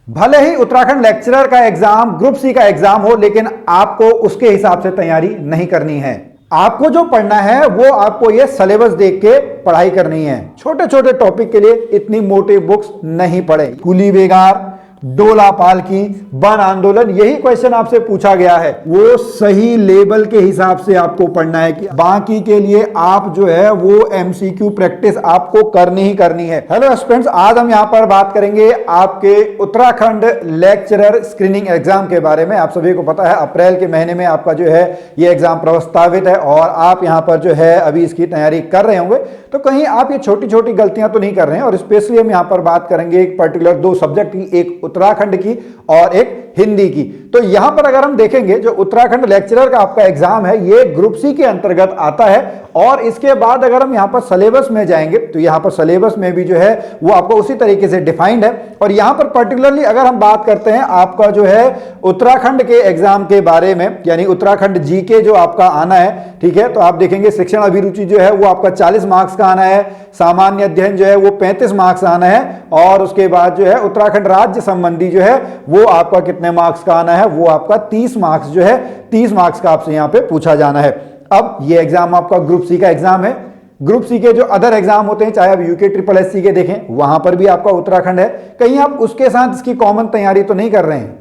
भले ही उत्तराखंड लेक्चरर का exam group C का एग्जाम हो, लेकिन आपको उसके हिसाब से तैयारी नहीं करनी है। आपको जो पढ़ना है वो आपको ये सिलेबस देख के पढ़ाई करनी है। छोटे छोटे टॉपिक के लिए इतनी मोटी बुक्स नहीं पढ़े। कुली बेगार, डोला पालकी, वन आंदोलन, यही क्वेश्चन आपसे पूछा गया है, वो सही लेवल के हिसाब से आपको पढ़ना है। कि बाकी के लिए आप जो है वो एमसीक्यू प्रैक्टिस आपको करनी ही करनी है। हेलो स्टूडेंट्स, आज हम यहां पर बात करेंगे आपके उत्तराखंड लेक्चरर स्क्रीनिंग एग्जाम के बारे में। आप सभी को पता है अप्रैल के महीने में आपका जो है ये एग्जाम प्रस्तावित है और आप यहां पर जो है अभी इसकी तैयारी कर रहे होंगे, तो कहीं आप ये छोटी छोटी गलतियां तो नहीं कर रहे हैं। और स्पेशली हम यहां पर बात करेंगे एक पर्टिकुलर दो सब्जेक्ट की, एक उत्तराखंड की और एक हिंदी की। तो यहां पर अगर हम देखेंगे जो उत्तराखंड लेक्चरर का आपका एग्जाम है ये ग्रुप सी के अंतर्गत आता है। और इसके बाद अगर हम यहां पर सिलेबस में जाएंगे तो यहां पर सिलेबस में भी जो है वो आपको उसी तरीके से डिफाइंड है। और यहां पर पर्टिकुलरली अगर हम बात करते हैं आपका जो है उत्तराखंड के एग्जाम के बारे में, यानी उत्तराखंड जीके जो आपका आना है, ठीक है, तो आप देखेंगे शिक्षण अभिरुचि जो है वो आपका 40 मार्क्स का आना है, सामान्य अध्ययन जो है वो 35 मार्क्स आना है, और उसके बाद जो है उत्तराखंड राज्य संबंधी जो है वो आपका कितने मार्क्स का आना है, वो आपका 30 मार्क्स जो है 30 मार्क्स का आपसे यहां पे पूछा जाना है। अब ये एग्जाम आपका ग्रुप सी का एग्जाम है। ग्रुप सी के जो अदर एग्जाम होते हैं, चाहे आप यूके ट्रिपल एससी के देखें, वहां पर भी आपका उत्तराखंड है। कहीं आप उसके साथ इसकी कॉमन तैयारी तो नहीं कर रहे हैं?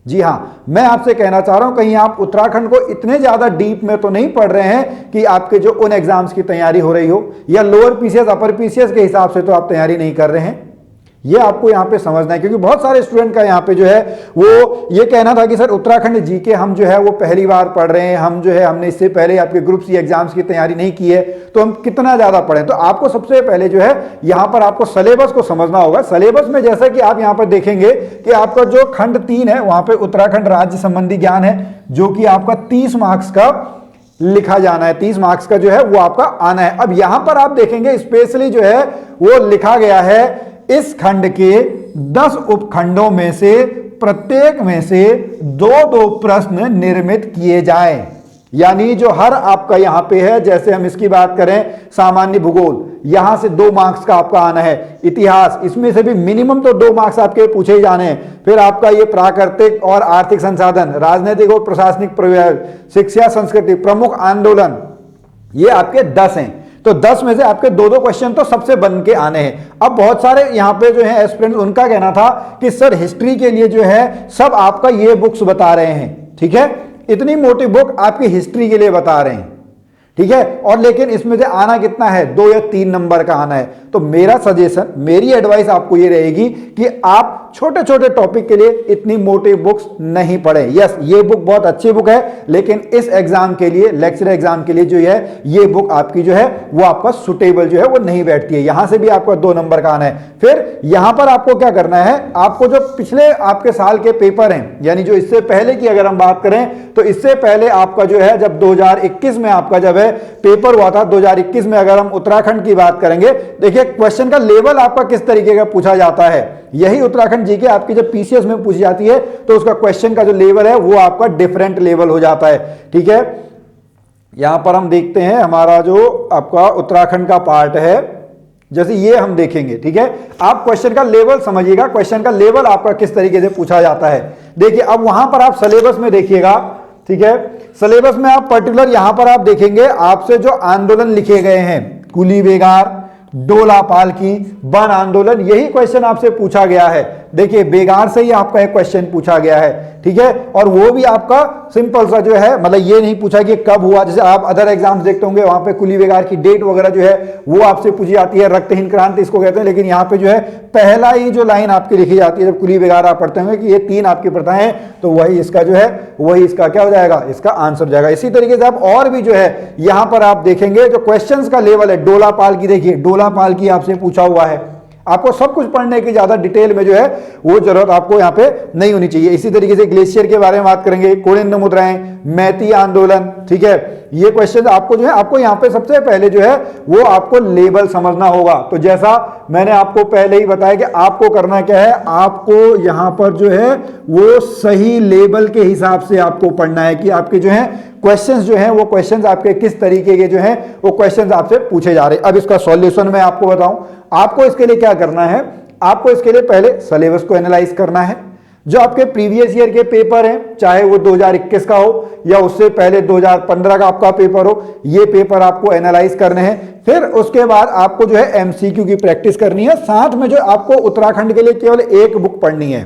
जी हां, मैं आपसे कहना चाह रहा हूं कहीं आप उत्तराखंड को इतने ज्यादा डीप में तो नहीं पढ़ रहे हैं कि आपके जो उन एग्जाम्स की तैयारी हो रही हो, या लोअर पीसीएस अपर पीसीएस के हिसाब से तो आप तैयारी नहीं कर रहे हैं। ये आपको यहां पे समझना है, क्योंकि बहुत सारे स्टूडेंट का यहां पे जो है वो ये कहना था कि सर उत्तराखंड जीके हम जो है वो पहली बार पढ़ रहे हैं, हम जो है हमने इससे पहले आपके ग्रुप सी एग्जाम्स की तैयारी नहीं की है, तो हम कितना ज्यादा पढ़ें। तो आपको सबसे पहले जो है यहां पर आपको सिलेबस को समझना होगा। सिलेबस में जैसा कि आप यहां पर देखेंगे कि आपका जो खंड 3 है वहां पे उत्तराखंड राज्य संबंधी ज्ञान है, जो कि आपका 30 मार्क्स का लिखा जाना है, 30 मार्क्स का जो है वो आपका आना है। अब यहां पर आप देखेंगे स्पेशली जो है वो लिखा गया है इस खंड के 10 उपखंडों में से प्रत्येक में से 2-2 प्रश्न निर्मित किए जाएं। यानी जो हर आपका यहां पे है, जैसे हम इसकी बात करें सामान्य भूगोल, यहां से 2 मार्क्स का आपका आना है। इतिहास, इसमें से भी मिनिमम तो 2 मार्क्स आपके पूछे ही जाने हैं। फिर आपका ये प्राकृतिक और आर्थिक संसाधन, राजनीतिक और प्रशासनिक प्रयोग, शिक्षा संस्कृति, प्रमुख आंदोलन, ये आपके 10 हैं। तो 10 में से आपके 2-2 क्वेश्चन तो सबसे बन के आने हैं। अब बहुत सारे यहाँ पे जो है एस्पिरेंट्स, उनका कहना था कि सर हिस्ट्री के लिए जो है सब आपका ये बुक्स बता रहे हैं, ठीक है, इतनी मोटी बुक आपकी हिस्ट्री के लिए बता रहे हैं, ठीक है, और लेकिन इसमें से आना कितना है, 2 या 3 नंबर का आना है। तो मेरा सजेशन, मेरी एडवाइस आपको ये रहेगी कि आप छोटे छोटे टॉपिक के लिए इतनी मोटी बुक्स नहीं पढ़े। यस, ये बुक बहुत अच्छी बुक है, लेकिन इस एग्जाम के लिए, लेक्चर एग्जाम के लिए जो है ये बुक आपकी जो है वो आपका सुटेबल जो है वो नहीं बैठती है। यहां से भी आपका 2 नंबर का आना है। फिर यहां पर आपको क्या करना है, आपको जो पिछले आपके साल के पेपर हैं, यानी जो इससे पहले की अगर हम बात करें तो इससे पहले आपका जो है जब 2021 में आपका जब है पेपर हुआ था, 2021 में अगर हम उत्तराखंड की बात करेंगे, देखिए क्वेश्चन का लेवल आपका किस तरीके का पूछा जाता है। यही उत्तराखंड जीके आपकी जब पीसीएस में पूछी जाती है तो उसका क्वेश्चन का जो लेवल है वो आपका डिफरेंट लेवल हो जाता है, ठीक है। यहां पर हम देखते हैं हमारा जो आपका उत्तराखंड का पार्ट है, जैसे ये हम देखेंगे, ठीक है। आप क्वेश्चन का लेवल समझिएगा, क्वेश्चन का लेवल आपका किस तरीके से पूछा जाता है। देखिए अब वहां पर आप सिलेबस में देखिएगा, ठीक है, सिलेबस में आप पर्टिकुलर यहां पर आप देखेंगे आपसे जो आंदोलन लिखे गए हैं, कुली बेगार, डोला पालकी, वन आंदोलन, यही क्वेश्चन आपसे पूछा गया है। देखिए बेगार से ही आपका एक क्वेश्चन पूछा गया है, ठीक है, और वो भी आपका सिंपल सा जो है, मतलब ये नहीं पूछा कि कब हुआ। जैसे आप अदर एग्जाम्स देखते होंगे वहां पे कुली बेगार की डेट वगैरह जो है वो आपसे पूछी जाती है, रक्तहीन क्रांति इसको कहते हैं, लेकिन यहाँ पे जो है पहला ही जो लाइन आपकी लिखी जाती है जब कुली बेगार आप पढ़ते होंगे कि ये 3 आपकी प्रथाएं हैं, तो वही इसका जो है वही इसका क्या हो जाएगा, इसका आंसर हो जाएगा। इसी तरीके से आप और भी जो है यहां पर आप देखेंगे जो क्वेश्चंस का लेवल है, डोला पालकी, देखिए डोला पालकी आपसे पूछा हुआ है। आपको सब कुछ पढ़ने की ज्यादा डिटेल में जो है वो जरूरत आपको यहाँ पे नहीं होनी चाहिए। इसी तरीके से ग्लेशियर के बारे में बात करेंगे, कोणिन्य मुद्राएं, मैती आंदोलन, ठीक है, ये क्वेश्चन आपको जो है आपको यहाँ पे सबसे पहले जो है वो आपको लेवल समझना होगा। तो जैसा मैंने आपको पहले ही बताया कि आपको करना क्या है, आपको यहाँ पर जो है वो सही लेवल के हिसाब से आपको पढ़ना है कि आपके जो है क्वेश्चंस जो हैं वो क्वेश्चंस आपके किस तरीके के जो हैं वो क्वेश्चंस आपसे पूछे जा रहे हैं। अब इसका सॉल्यूशन मैं आपको बताऊं, आपको इसके लिए क्या करना है, आपको इसके लिए पहले सिलेबस को एनालाइज करना है। जो आपके प्रीवियस ईयर के पेपर हैं, चाहे वो 2021 का हो या उससे पहले 2015 का आपका पेपर हो, ये पेपर आपको एनालाइज करने हैं। फिर उसके बाद आपको जो है एमसीक्यू की प्रैक्टिस करनी है। साथ में जो आपको उत्तराखंड के लिए केवल एक बुक पढ़नी है,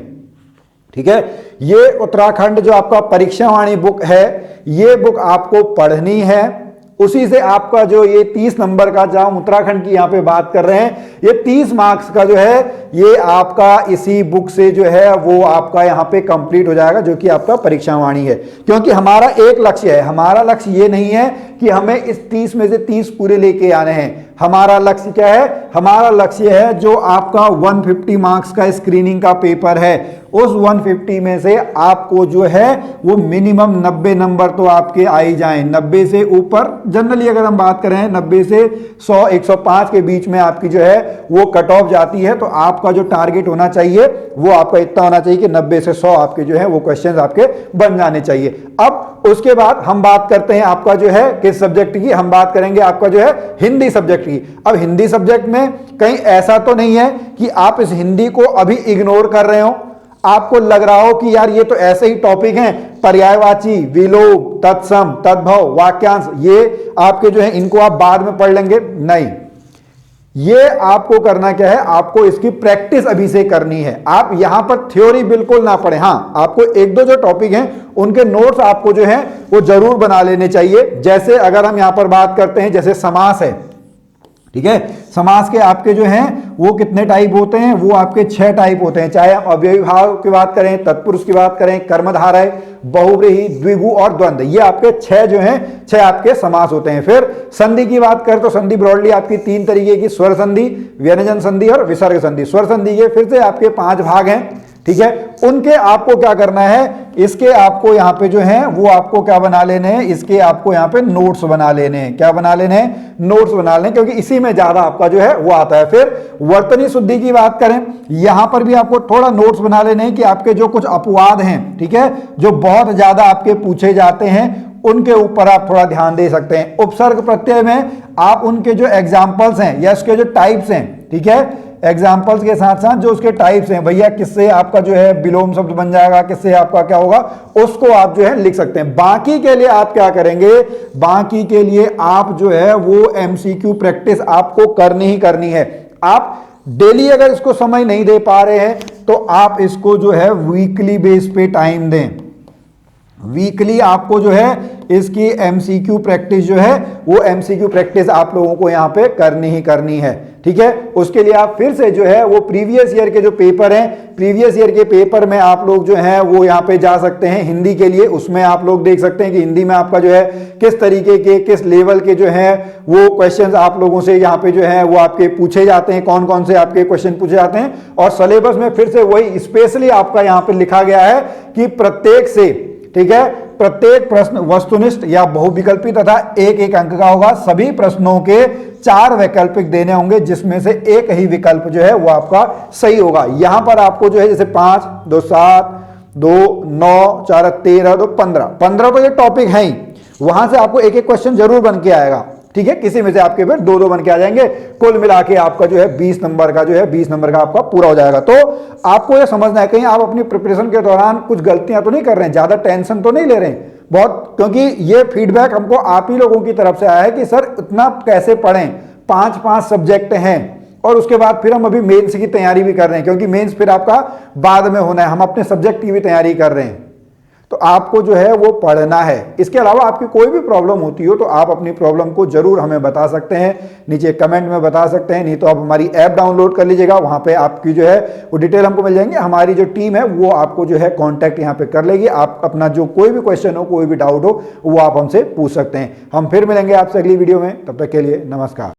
ठीक है। ये उत्तराखंड जो आपका परीक्षावाणी बुक है, ये बुक आपको पढ़नी है। उसी से आपका जो ये 30 नंबर का, जहां हम उत्तराखंड की यहां पे बात कर रहे हैं, ये 30 मार्क्स का जो है ये आपका इसी बुक से जो है वो आपका यहां पे कंप्लीट हो जाएगा, जो कि आपका परीक्षावाणी है। क्योंकि हमारा एक लक्ष्य है, हमारा लक्ष्य ये नहीं है कि हमें इस 30 में से 30 पूरे लेके आने हैं। हमारा लक्ष्य क्या है? हमारा लक्ष्य है जो आपका 150 मार्क्स का स्क्रीनिंग का पेपर है, उस 150 में से आपको जो है वो मिनिमम 90 नंबर तो आपके आ ही जाएं। 90 से ऊपर जनरली अगर हम बात करें 90 से 100 105 के बीच में आपकी जो है वो कट ऑफ जाती है। तो आपका जो टारगेट होना चाहिए वो आपका इतना होना चाहिए कि 90 से 100 आपके जो है वो क्वेश्चंस आपके बन जाने चाहिए। अब उसके बाद हम बात करते हैं आपका जो है किस सब्जेक्ट की, हम बात करेंगे आपका जो है हिंदी सब्जेक्ट की। अब हिंदी सब्जेक्ट में कहीं ऐसा तो नहीं है कि आप इस हिंदी को अभी इग्नोर कर रहे हो, आपको लग रहा हो कि यार ये तो ऐसे ही टॉपिक हैं, पर्यायवाची, विलोम, तत्सम, तद्भव, वाक्यांश, ये आपके जो है इनको आप बाद में पढ़ लेंगे। नहीं, ये आपको करना क्या है, आपको इसकी प्रैक्टिस अभी से करनी है। आप यहां पर थ्योरी बिल्कुल ना पढ़ें, हाँ आपको एक दो जो टॉपिक हैं उनके नोट्स आपको जो है वो जरूर बना लेने चाहिए। जैसे अगर हम यहां पर बात करते हैं, जैसे समास है, ठीक है। समास के आपके जो हैं वो कितने टाइप होते हैं? वो आपके 6 टाइप होते हैं। चाहे हम अव्ययी भाव की बात करें, तत्पुरुष की बात करें, कर्मधारय, बहुव्रीहि, द्विगु और द्वंद्व, ये आपके 6 जो हैं 6 आपके समास होते हैं। फिर संधि की बात करें तो संधि ब्रॉडली आपकी 3 तरीके की, स्वर संधि, व्यंजन संधि और विसर्ग संधि। स्वर संधि के फिर से आपके 5 भाग हैं, ठीक है। उनके आपको क्या करना है, इसके आपको यहां पे जो है वो आपको क्या बना लेने हैं, इसके आपको यहां पे नोट्स बना लेने हैं। क्या बना लेने हैं? नोट्स बना लेने, क्योंकि इसी में ज्यादा आपका जो है वो आता है। फिर वर्तनी शुद्धि की बात करें, यहां पर भी आपको थोड़ा नोट्स बना लेने हैं कि आपके जो कुछ अपवाद हैं, ठीक है, जो बहुत ज्यादा आपके पूछे जाते हैं, उनके ऊपर आप थोड़ा ध्यान दे सकते हैं। उपसर्ग प्रत्यय में आप उनके जो एग्जाम्पल्स हैं या उसके जो टाइप्स हैं, ठीक है, एग्जाम्पल्स के साथ साथ जो उसके टाइप्स हैं, भैया किससे आपका जो है विलोम शब्द बन जाएगा, किससे आपका क्या होगा, उसको आप जो है लिख सकते हैं। बाकी के लिए आप क्या करेंगे, बाकी के लिए आप जो है वो एमसीक्यू प्रैक्टिस आपको करनी ही करनी है। आप डेली अगर इसको समय नहीं दे पा रहे हैं तो आप इसको जो है वीकली बेस पे टाइम दें। वीकली आपको जो है इसकी एमसीक्यू प्रैक्टिस जो है वो एमसीक्यू प्रैक्टिस आप लोगों को यहां पे करनी ही करनी है, ठीक है। उसके लिए आप फिर से जो है वो प्रीवियस ईयर के जो पेपर हैं, प्रीवियस ईयर के पेपर में आप लोग जो है वो यहां पे जा सकते हैं। हिंदी के लिए उसमें आप लोग देख सकते हैं कि हिंदी में आपका जो है किस तरीके के, किस लेवल के जो है वो क्वेश्चंस आप लोगों से यहाँ पे जो है वो आपके पूछे जाते हैं, कौन कौन से आपके क्वेश्चन पूछे जाते हैं। और सिलेबस में फिर से वही स्पेशली आपका यहाँ पे लिखा गया है कि प्रत्येक से, ठीक है, प्रत्येक प्रश्न वस्तुनिष्ठ या बहुविकल्पी तथा एक एक अंक का होगा। सभी प्रश्नों के 4 वैकल्पिक देने होंगे, जिसमें से एक ही विकल्प जो है वो आपका सही होगा। यहां पर आपको जो है जैसे 5, 2, 7, 2, 9, 4, 13, 2, 15 तो ये टॉपिक है ही, वहां से आपको एक एक क्वेश्चन जरूर बन के आएगा, ठीक है। किसी में से आपके फिर 2-2 बन के आ जाएंगे, कुल मिला के आपका जो है 20 नंबर का जो है 20 नंबर का आपका पूरा हो जाएगा। तो आपको यह समझना है कहीं आप अपनी प्रिपरेशन के दौरान कुछ गलतियां तो नहीं कर रहे हैं, ज्यादा टेंशन तो नहीं ले रहे हैं बहुत, क्योंकि ये फीडबैक हमको आप ही लोगों की तरफ से आया है कि सर इतना कैसे पढ़ें, 5 सब्जेक्ट हैं और उसके बाद फिर हम अभी मेंस की तैयारी भी कर रहे हैं, क्योंकि मेंस फिर आपका बाद में होना है, हम अपने सब्जेक्ट की भी तैयारी कर रहे हैं। तो आपको जो है वो पढ़ना है। इसके अलावा आपकी कोई भी प्रॉब्लम होती हो तो आप अपनी प्रॉब्लम को जरूर हमें बता सकते हैं, नीचे कमेंट में बता सकते हैं, नहीं तो आप हमारी ऐप डाउनलोड कर लीजिएगा, वहां पे आपकी जो है वो डिटेल हमको मिल जाएंगे। हमारी जो टीम है वो आपको जो है कांटेक्ट यहाँ पे कर लेगी। आप अपना जो कोई भी क्वेश्चन हो, कोई भी डाउट हो, वो आप हमसे पूछ सकते हैं। हम फिर मिलेंगे आपसे अगली वीडियो में, तब तक के लिए नमस्कार।